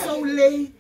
So late.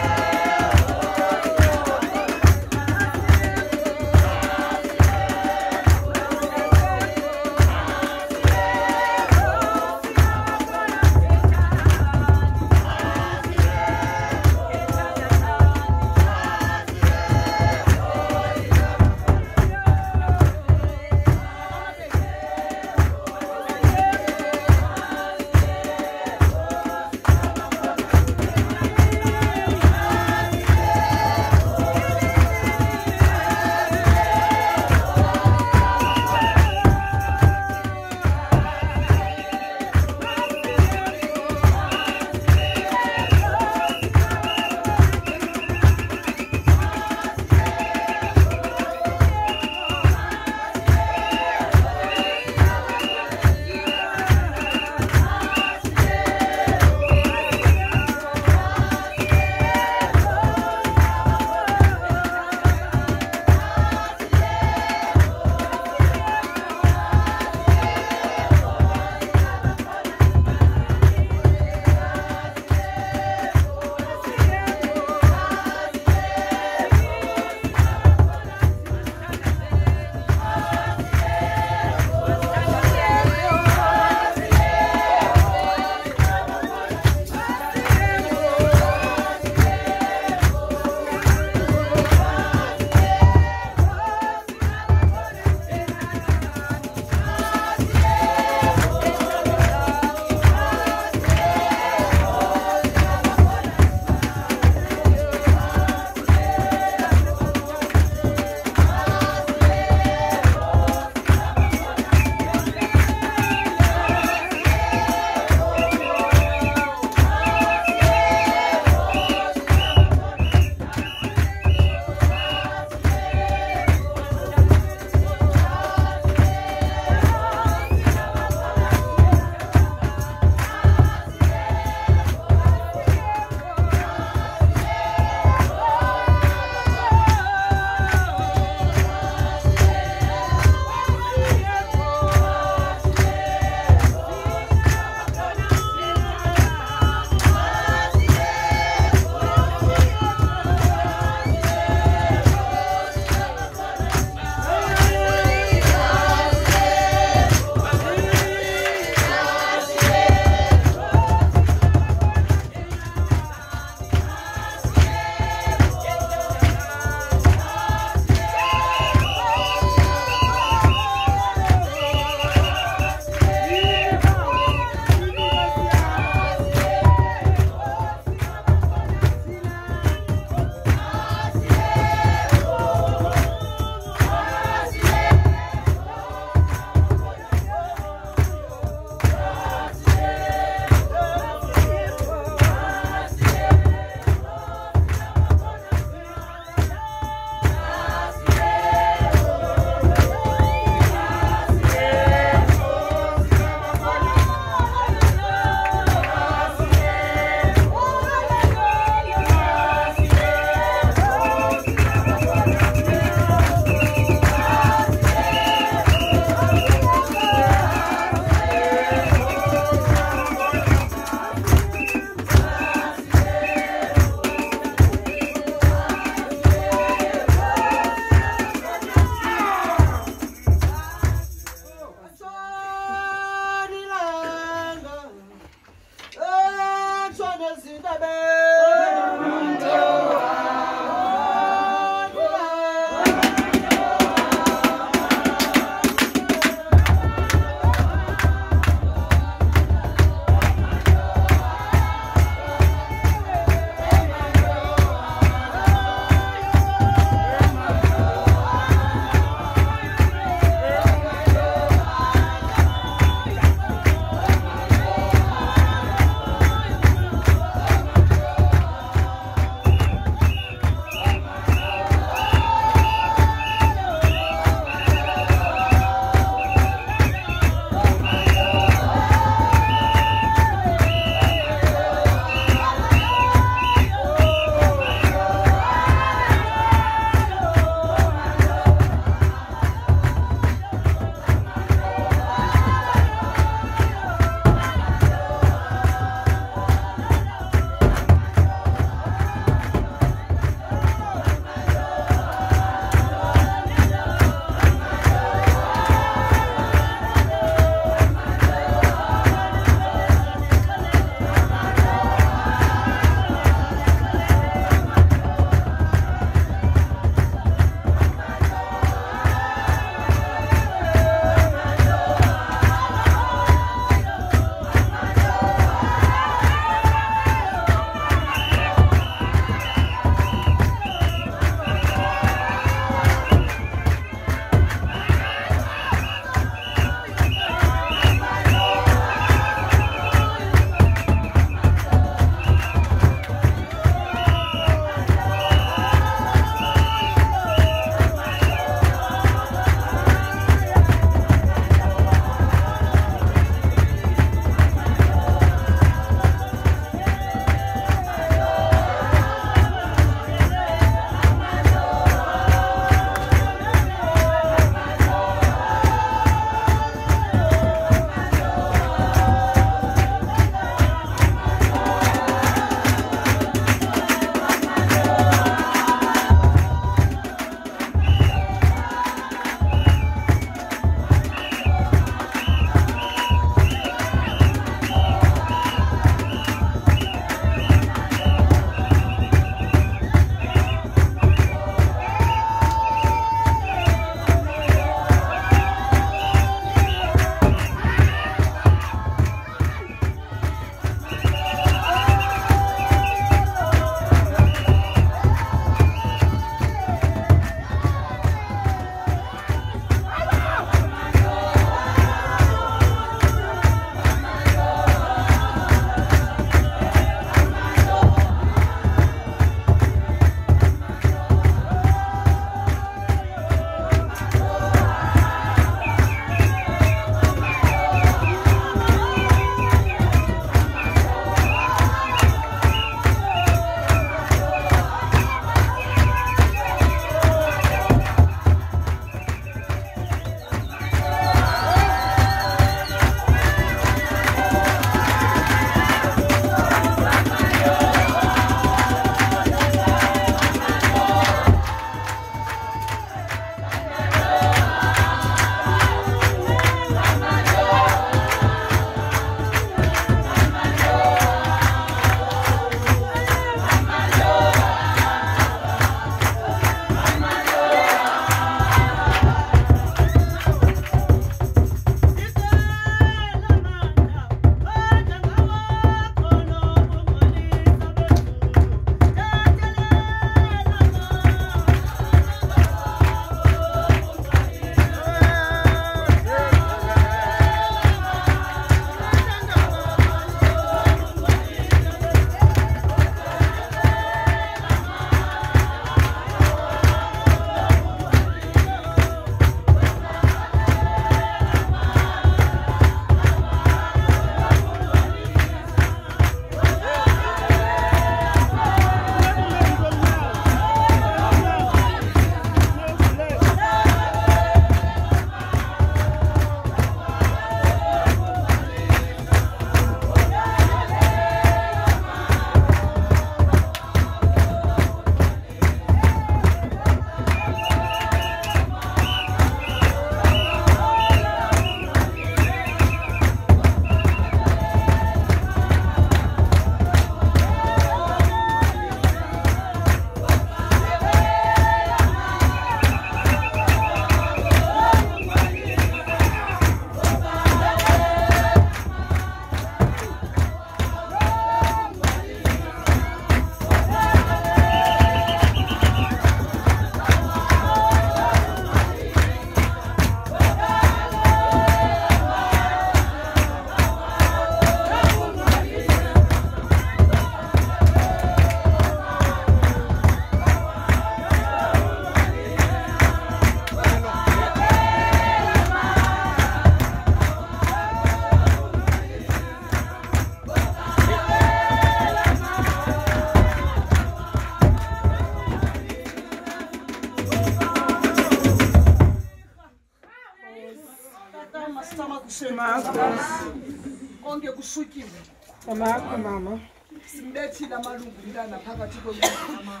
konke kushukile mama simbethile amalungu mntana phakathi kwemama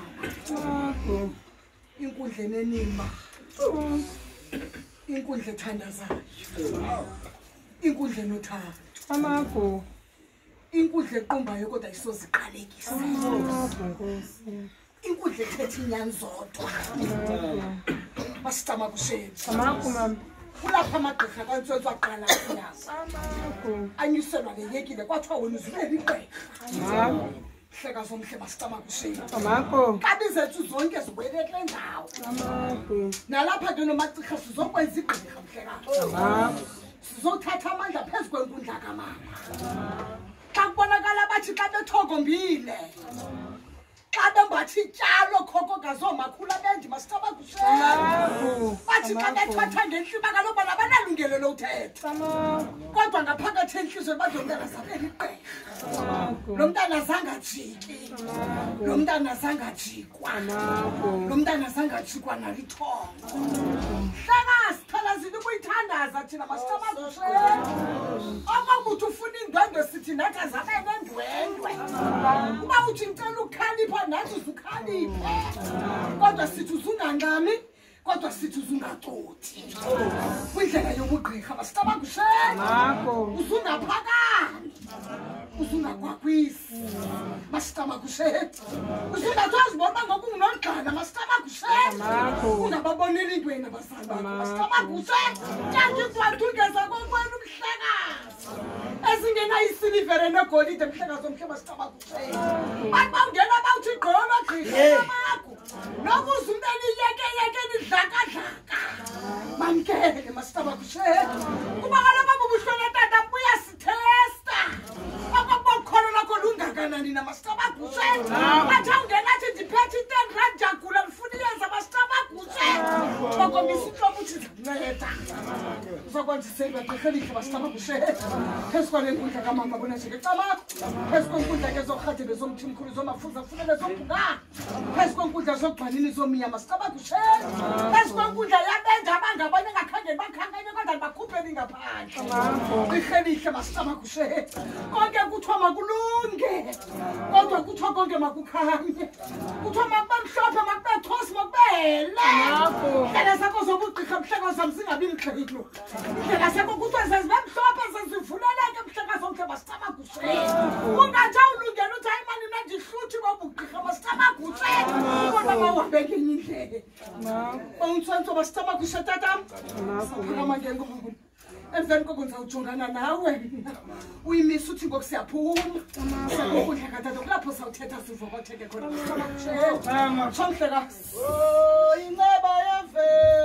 inkundla enenima inkundla ethandazayo inkundla enothando amago inkundla equmbayo kodwa ayisoziqalekisa inkundla ethetha inyani zodwa masicama kushenzi amago mama kulapha amagqirha kantsonto aqala kunyaza anyuselwa ngeyekile kwathiwa wena uzibeli igqirha hleka zomhle masicama kushenzi amago kabi zethu zonke zibuyelekele ndawo nalapha ke nomagqirha sizokwenza igqirha mhlekazi sizothatha amandla phezu kwenkundla kamama xa kubonakala bathi xa bethokombile xa bembathi ityalo khoko gazoomakhulu abendi masicaba kushela bathi xa bethatha ngentlima kaloku bona banalungelo lothetha kodwa ngaphakathi entliziyweni bathi lo mntana zabeli igqirha lo mntana zangajiki lo mntana zangajikwa lo mntana zangajikwa nalithongo hlekasi thalazini ukuyithandaza thina masicaba kushela okokuthi ufuna indwendwe sithi nathi azabe nendwendwe uba uthi ngicela ukukhalipha nathi uzukhaliphe kodwa sithi uzungangami kodwa sithi uzungacothi kwindlela yobugqirha masicaba kushela uzungaphakami uzungagwagwisi masicaba kushela uzungathwazi bona ngokungunogqana masicaba kushela ungababoneli intweni abazali bakho masicaba kushela kanti kwatungeza kokwenu mhlekazi ezingenayisiliver negolide mhlekazi omhle masicaba kushela bantu bawungena bawuthi gqolo gqirha amakho nokuze umbeni iyekeyekeni dlakadlaka bamkele masicaba kushela kuba kaloku abubuhlole tata buyasithesta ababokholo lakho lungakanani na masicaba kushela bathi awungenathi ndiphethe i-10 jagula ndifuna iyenza masicaba kushela bakombisa intloko uthi zakunceda uzakwenziselwa gqirhelihle masicaba kushela phezu kwale nkundla kamama bonajeke camakho phezu kwenkundla ke zorhatebe zomthimkhulu zomafuza kufunele zobhungana phezu kwenkundla zogxanini zomiya masicaba kushela phezu kwenkundla yabenja abangabanye engakhangeni bakhankanye kodwa ndibakhupheni ngaphandle gqirhelihle masicaba kushela konke kuthiwa makulunge kodwa kuthiwa konke makukhanye kuthiwa makube mhlophe makube thosi makube hele indlela zakho zobugqirha mhlekazi zam zingabi mxhelo indlela zakho kuthiwa zezibe mhlophe zezivuleleke mhlekazi omhle masicaba kushela ungathi awulungela uthi hayi mani mna ndihluthi bobugqirha masicaba kushela kodwa mawuhambe ngenye indlela bawuntswentso masicaba kushela tatam saphakama ngenkomo emveni koko ndizawujongana nawe uyimisa uthi ngoku siyaphuma ukudla katata kulapho sawuthetha sivokotheke khona masicaba kushela tsho mhlekazi inceba yemvelo